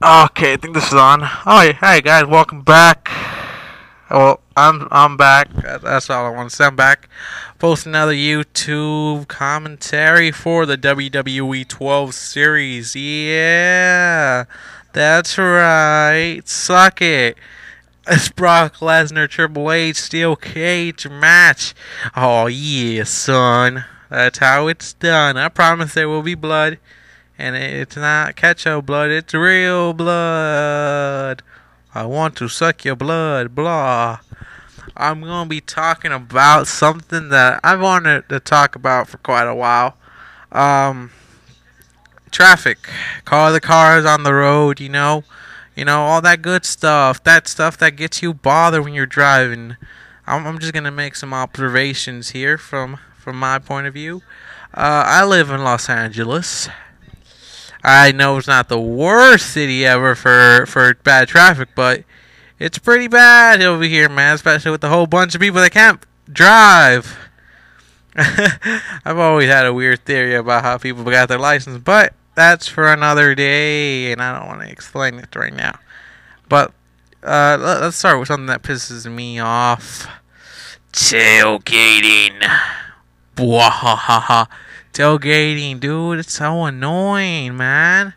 Okay, I think this is on. Oh, yeah, hi guys, welcome back. Well, I'm back. That's all I want to say. I'm back. Post another YouTube commentary for the WWE 12 series. Yeah, that's right. Suck it. It's Brock Lesnar Triple H Steel Cage match. Oh yeah, son. That's how it's done. I promise there will be blood. And it's not ketchup blood, it's real blood. I want to suck your blood, blah. I'm going to be talking about something that I've wanted to talk about for quite a while. Um, Traffic. Call the cars on the road, all that good stuff. That stuff that gets you bothered when you're driving. I'm just going to make some observations here from my point of view. I live in Los Angeles. I know it's not the worst city ever for bad traffic, but it's pretty bad over here, man, especially with the whole bunch of people that can't drive. I've always had a weird theory about how people got their license, but that's for another day, and I don't want to explain it right now. But let's start with something that pisses me off. Tailgating. Bwahaha. Tailgating, dude, it's so annoying, man.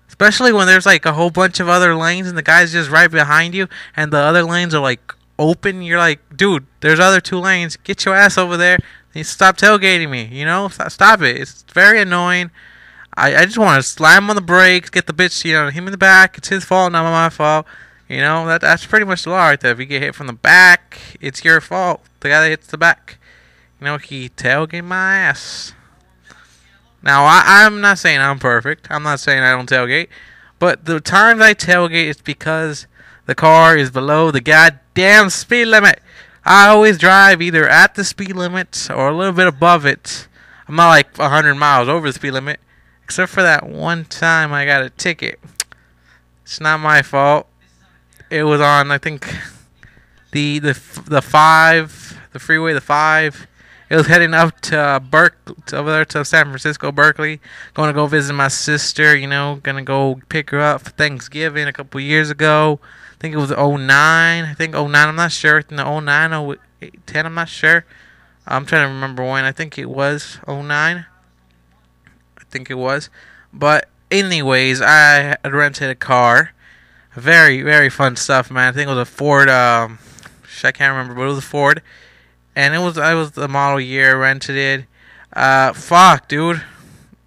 Especially when there's like a whole bunch of other lanes and the guy's just right behind you and the other lanes are like open. You're like, dude, there's other two lanes. Get your ass over there. You stop tailgating me, Stop it. It's very annoying. I just want to slam on the brakes, get the bitch, him in the back. It's his fault, not my fault. That's pretty much the law right there. If you get hit from the back, it's your fault. The guy that hits the back. He tailgated my ass. Now, I'm not saying I'm perfect. I'm not saying I don't tailgate. But the times I tailgate, it's because the car is below the goddamn speed limit. I always drive either at the speed limit or a little bit above it. I'm not like 100 miles over the speed limit. Except for that one time I got a ticket. It's not my fault. It was on, I think, the 5, the freeway, the 5. It was heading up to over there to San Francisco, Berkeley. Going to go visit my sister, Gonna go pick her up for Thanksgiving a couple years ago. I think it was '09. I think '09, I'm not sure. In the '09 or '10, I'm not sure. I'm trying to remember when. I think it was '09. I think it was. But anyways, I had rented a car. Very, very fun stuff, man. I think it was a Ford. I can't remember, but it was a Ford. And I was the model year, rented it. Fuck, dude.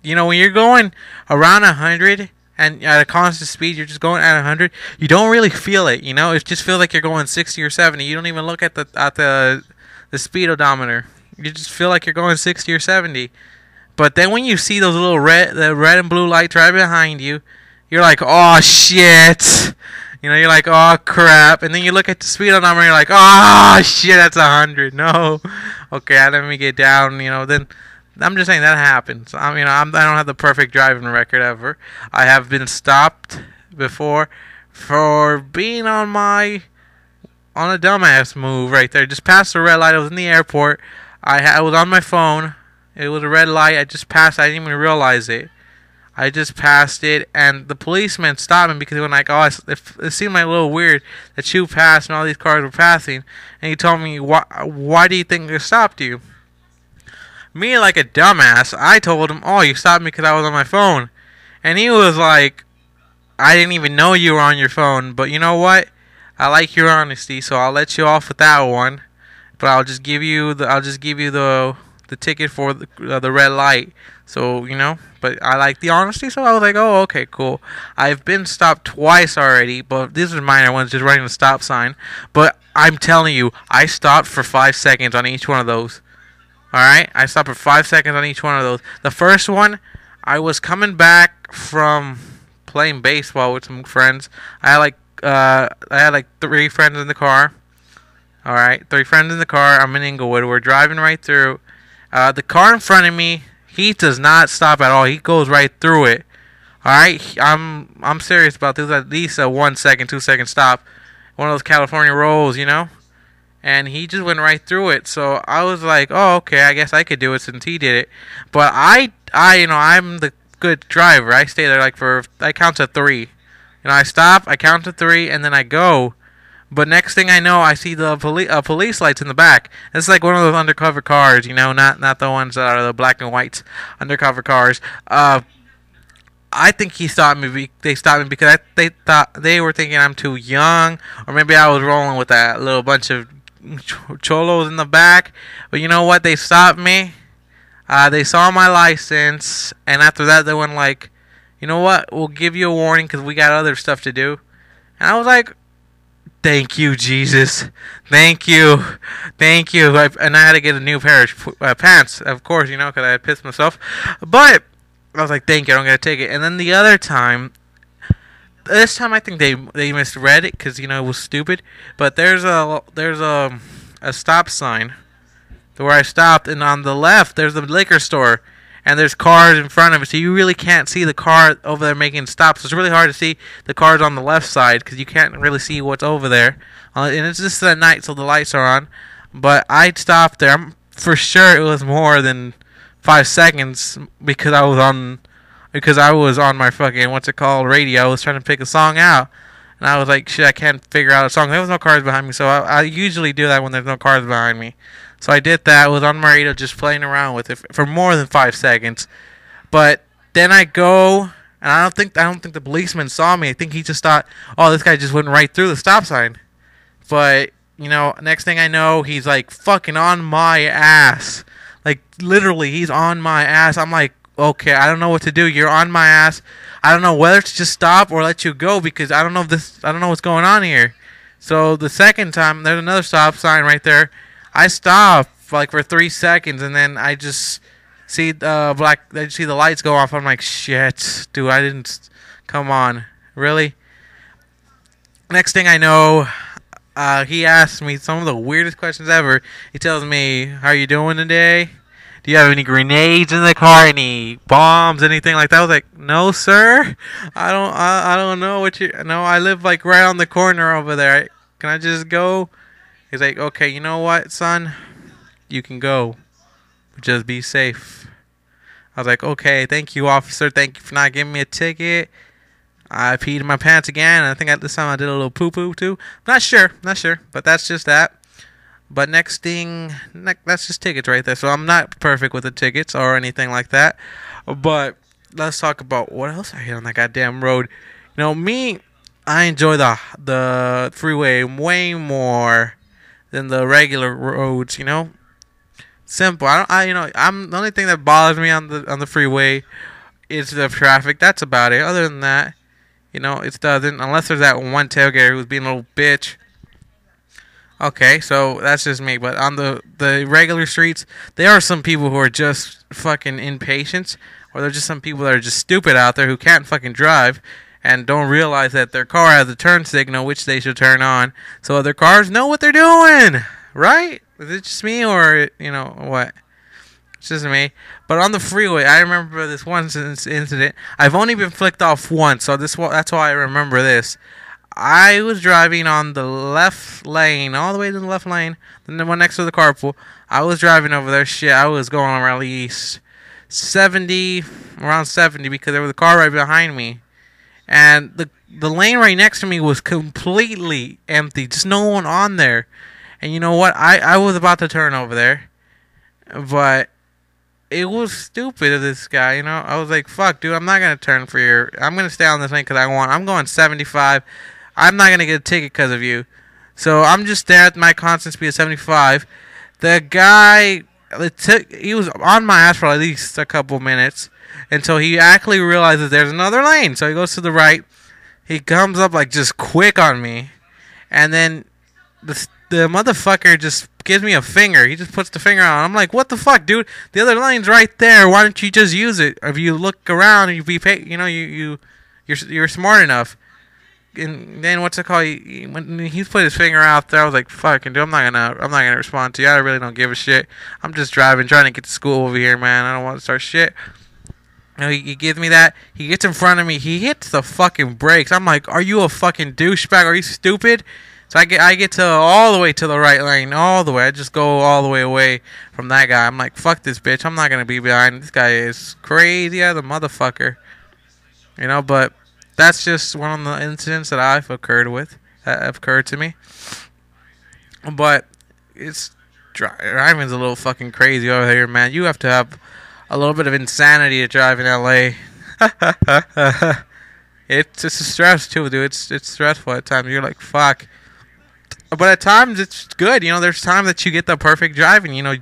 When you're going around 100 and at a constant speed, you're just going at 100. You don't really feel it. It just feels like you're going 60 or 70. You don't even look at the speed odometer. You just feel like you're going 60 or 70. But then when you see those little red and blue lights right behind you, you're like, oh shit. You're like, oh crap, and then you look at the speed odometer and you're like, oh shit, that's 100. No, okay, let me get down. Then I'm just saying that happens. I don't have the perfect driving record ever. I have been stopped before for being on a dumbass move right there. Just passed the red light. I was in the airport. I was on my phone. It was a red light. I just passed. I didn't even realize it. I just passed it, and the policeman stopped me because he was like, oh, it seemed like a little weird that you passed and all these cars were passing. And he told me, why do you think they stopped you? Me, like a dumbass, I told him, oh, you stopped me because I was on my phone. And he was like, I didn't even know you were on your phone, but you know what? I like your honesty, so I'll let you off with that one. But I'll just give you the ticket for the red light. So, but I like the honesty, so I was like, oh, okay, cool. I've been stopped twice already, but these are minor ones, just running a stop sign. But I'm telling you, I stopped for 5 seconds on each one of those. Alright? I stopped for 5 seconds on each one of those. The first one, I was coming back from playing baseball with some friends. I had like 3 friends in the car. Alright, 3 friends in the car. I'm in Inglewood. We're driving right through. The car in front of me, he does not stop at all. He goes right through it. Alright, I'm serious about this. At least a 1 second, 2 second stop. One of those California rolls, And he just went right through it. So I was like, oh, okay, I guess I could do it since he did it. But I'm the good driver. I stay there I count to 3. I stop, I count to 3, and then I go. But next thing I know, I see the police lights in the back. It's like one of those undercover cars, not the ones that are the black and white undercover cars. I think he stopped me. They stopped me because they thought they were thinking I'm too young, or maybe I was rolling with that little bunch of cholos in the back. But you know what? They stopped me. They saw my license, and after that, they went like, you know what? We'll give you a warning because we got other stuff to do. And I was like, thank you, Jesus. Thank you. Thank you. And I had to get a new pair of pants, of course, because I had pissed myself. But I was like, thank you, I don't got to take it. And then the other time, this time I think they misread it because, it was stupid. But there's a stop sign where I stopped, and on the left, there's the liquor store. And there's cars in front of it, so you really can't see the car over there making stops. So it's really hard to see the cars on the left side because you can't really see what's over there. And it's just at night, so the lights are on. But I stopped there. I'm for sure it was more than 5 seconds because I was on my fucking radio. I was trying to pick a song out, and I was like, shit, I can't figure out a song. There was no cars behind me, so I usually do that when there's no cars behind me. So I did that. I was on my radio just playing around with it for more than 5 seconds. But then I go, and I don't think the policeman saw me. I think he just thought, oh, this guy just went right through the stop sign. But, next thing I know, he's like fucking on my ass. Like literally, he's on my ass. I'm like, okay, I don't know what to do. You're on my ass. I don't know whether to just stop or let you go because I don't know what's going on here. So the second time, there's another stop sign right there. I stop like for 3 seconds, and then I just see I see the lights go off. I'm like, shit, dude, I didn't. Come on, really? Next thing I know, he asked me some of the weirdest questions ever. He tells me, "How are you doing today? Do you have any grenades in the car? Any bombs? Anything like that?" I was like, "No, sir. I don't know what you. No, I live like right on the corner over there. Can I just go?" He's like, okay, you know what, son? You can go. Just be safe. I was like, okay, thank you, officer. Thank you for not giving me a ticket. I peed in my pants again. And I think this time I did a little poo-poo, too. Not sure. But that's just that. But next thing, that's just tickets right there. So I'm not perfect with the tickets or anything like that. But let's talk about what else I hit on that goddamn road. Me, I enjoy the freeway way more than the regular roads, Simple. I'm the only thing that bothers me on the freeway is the traffic. That's about it. Other than that, it doesn't, unless there's that one tailgater who's being a little bitch. Okay, so that's just me. But on the regular streets, there are some people who are just fucking impatient, or there's just some people that are just stupid out there who can't fucking drive and don't realize that their car has a turn signal, which they should turn on, so other cars know what they're doing, right? Is it just me, or, what? It's just me. But on the freeway, I remember this one incident. I've only been flicked off once, so that's why I remember this. I was driving on the left lane, all the way to the left lane, then the one next to the carpool. I was driving over there. Shit, I was going around at least around 70, because there was a car right behind me. And the lane right next to me was completely empty. Just no one on there. And you know what? I was about to turn over there. But it was stupid of this guy, I was like, fuck, dude, I'm not going to turn for your... I'm going to stay on this lane because I'm going 75. I'm not going to get a ticket because of you. So I'm just there at my constant speed of 75. The guy... he was on my ass for at least a couple minutes. Until he actually realizes there's another lane. So he goes to the right. He comes up like just quick on me. And then the motherfucker just gives me a finger. He just puts the finger on. I'm like, what the fuck, dude? The other lane's right there. Why don't you just use it? If you look around and you're smart enough. And then what's it called? When he put his finger out there, I was like, fucking dude, I'm not gonna respond to you. I really don't give a shit. I'm just driving, trying to get to school over here, man. I don't want to start shit. He gives me that. He gets in front of me. He hits the fucking brakes. I'm like, are you a fucking douchebag? Are you stupid? So I get to all the way to the right lane. All the way. I just go all the way away from that guy. I'm like, fuck this bitch. I'm not going to be behind. This guy is crazy as a motherfucker. But That's just one of the incidents that I've occurred with, that have occurred to me. But it's driving's a little fucking crazy over here, man. You have to have a little bit of insanity to drive in LA. It's just a stress too, dude. It's stressful at times. You're like, fuck. But at times it's good. You know, there's times that you get the perfect driving. You know,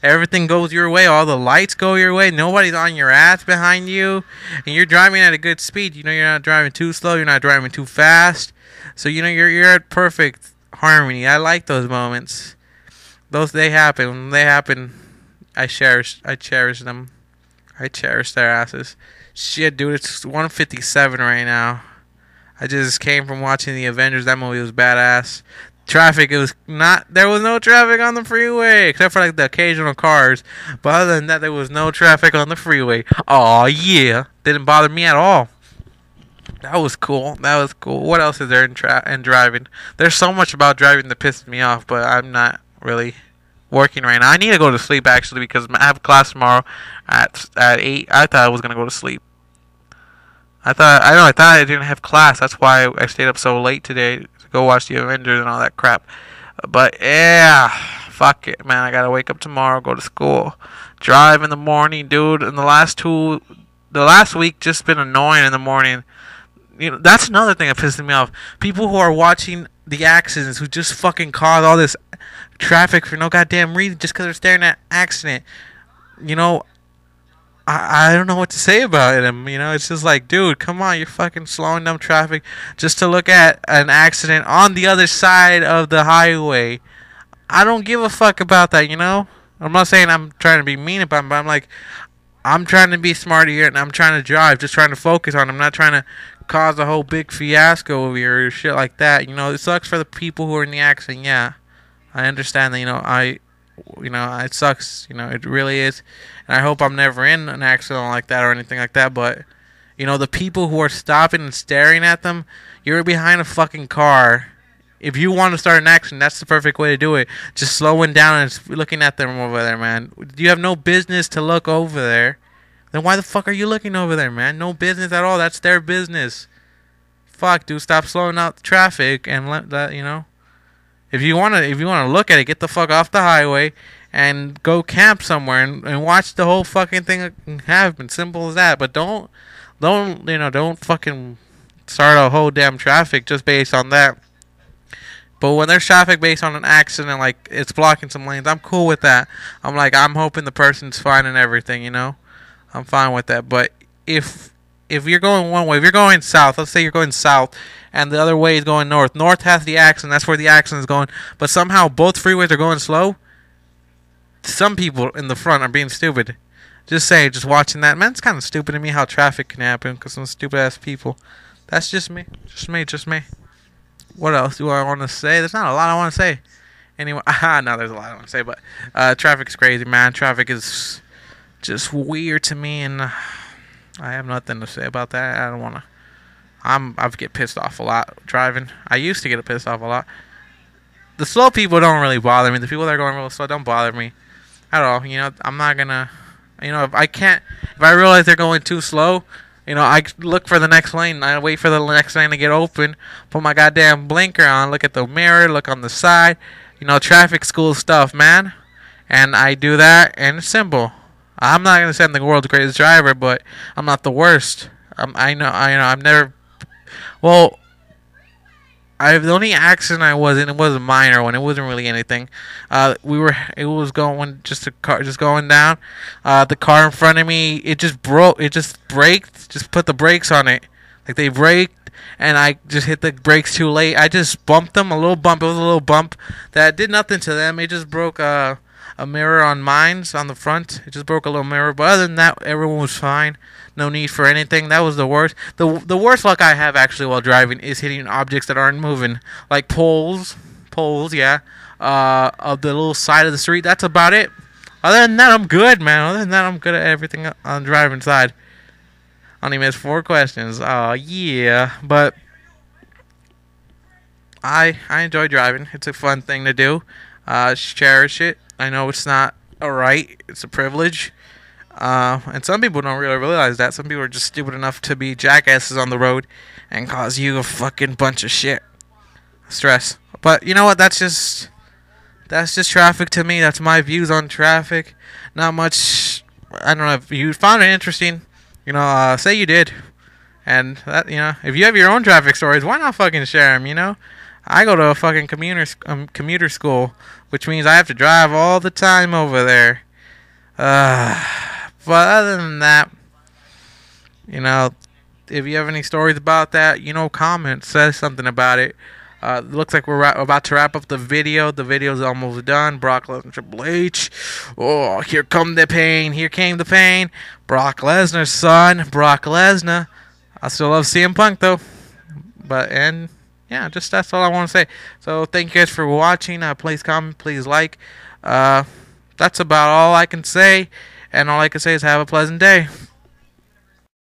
everything goes your way. All the lights go your way. Nobody's on your ass behind you, and you're driving at a good speed. You know, you're not driving too slow. You're not driving too fast. So you know, you're at perfect harmony. I like those moments. Those they happen. When they happen, I cherish them. I cherish their asses. Shit, dude, it's 1:57 right now. I just came from watching the Avengers. That movie was badass. Traffic, it was not. There was no traffic on the freeway except for like the occasional cars. But other than that, there was no traffic on the freeway. Oh yeah, didn't bother me at all. That was cool. That was cool. What else is there in driving? There's so much about driving that pisses me off, but I'm not really working right now. I need to go to sleep actually because I have class tomorrow at 8. I thought I was gonna go to sleep. I thought I didn't have class. That's why I stayed up so late today to go watch the Avengers and all that crap. But yeah, fuck it, man. I gotta wake up tomorrow, go to school, drive in the morning, dude. And the last week just been annoying in the morning. You know, that's another thing that pisses me off. People who are watching the accidents, who just fucking cause all this traffic for no goddamn reason, just because they're staring at accident. You know, I don't know what to say about him. You know, it's just like, dude, come on, you're fucking slowing down traffic just to look at an accident on the other side of the highway. I don't give a fuck about that, you know? I'm not saying I'm trying to be mean about it, but I'm like, I'm trying to be smart here and I'm trying to drive, just trying to focus on it. I'm not trying to cause a whole big fiasco over here or shit like that. You know, it sucks for the people who are in the accident, yeah. I understand that, it sucks, it really is. And I hope I'm never in an accident like that or anything like that, but, the people who are stopping and staring at them, you're behind a fucking car. If you want to start an accident, that's the perfect way to do it. Just slowing down and looking at them over there, man. You have no business to look over there. Then why the fuck are you looking over there, man? No business at all. That's their business. Fuck, dude, stop slowing out the traffic and let that, If you wanna look at it, get the fuck off the highway and go camp somewhere and watch the whole fucking thing happen. Simple as that. But don't fucking start a whole damn traffic just based on that. But when there's traffic based on an accident, like it's blocking some lanes, I'm cool with that. I'm hoping the person's fine and everything, I'm fine with that. But if you're going one way, if you're going south, let's say you're going south, and the other way is going north. North has the accident, that's where the accident is going. But somehow both freeways are going slow. Some people in the front are being stupid. Just watching that. Man, it's kind of stupid to me how traffic can happen because some stupid-ass people. That's just me. Just me. What else do I want to say? There's not a lot I want to say. Anyway, no, there's a lot I want to say, but traffic's crazy, man. Traffic is just weird to me, and I have nothing to say about that. I don't want to. I get pissed off a lot driving. I used to get pissed off a lot. The slow people don't really bother me. The people that are going real slow don't bother me at all. I'm not gonna. If I realize they're going too slow, I look for the next lane. I wait for the next lane to get open. Put my goddamn blinker on. Look at the mirror. Look on the side. Traffic school stuff, man. And I do that, and it's simple. I'm not gonna say I'm the world's greatest driver, but I'm not the worst. I know. I've never. Well, the only accident I was in, it was a minor one. It wasn't really anything. It was going just a car, just going down. The car in front of me, it just broke. It just braked. Just put the brakes on it, like they braked, and I just hit the brakes too late. I just bumped them, a little bump. It was a little bump that did nothing to them. It just broke a mirror on mine's on the front. It just broke a little mirror, but other than that, everyone was fine. No need for anything. That was the worst. The worst luck I have actually while driving is hitting objects that aren't moving, like poles, yeah, of the little side of the street. That's about it. Other than that, I'm good, man. Other than that, I'm good at everything on the driving side. I only missed 4 questions. Oh yeah, but I enjoy driving. It's a fun thing to do. Cherish it. I know it's not a right. It's a privilege. And some people don't really realize that. Some people are just stupid enough to be jackasses on the road and cause you a fucking bunch of shit. Stress. But you know what? That's just traffic to me. That's my views on traffic. Not much. I don't know if you found it interesting. Say you did. And that, if you have your own traffic stories, why not fucking share them? I go to a fucking commuter school, which means I have to drive all the time over there. But other than that, if you have any stories about that, comment, say something about it. Looks like we're about to wrap up the video. The video's almost done. Brock Lesnar, Triple H. Oh, here come the pain. Here came the pain. Brock Lesnar's son, Brock Lesnar. I still love CM Punk though. Yeah, just that's all I want to say. So thank you guys for watching. Please comment, please like. That's about all I can say. And all I can say is have a pleasant day.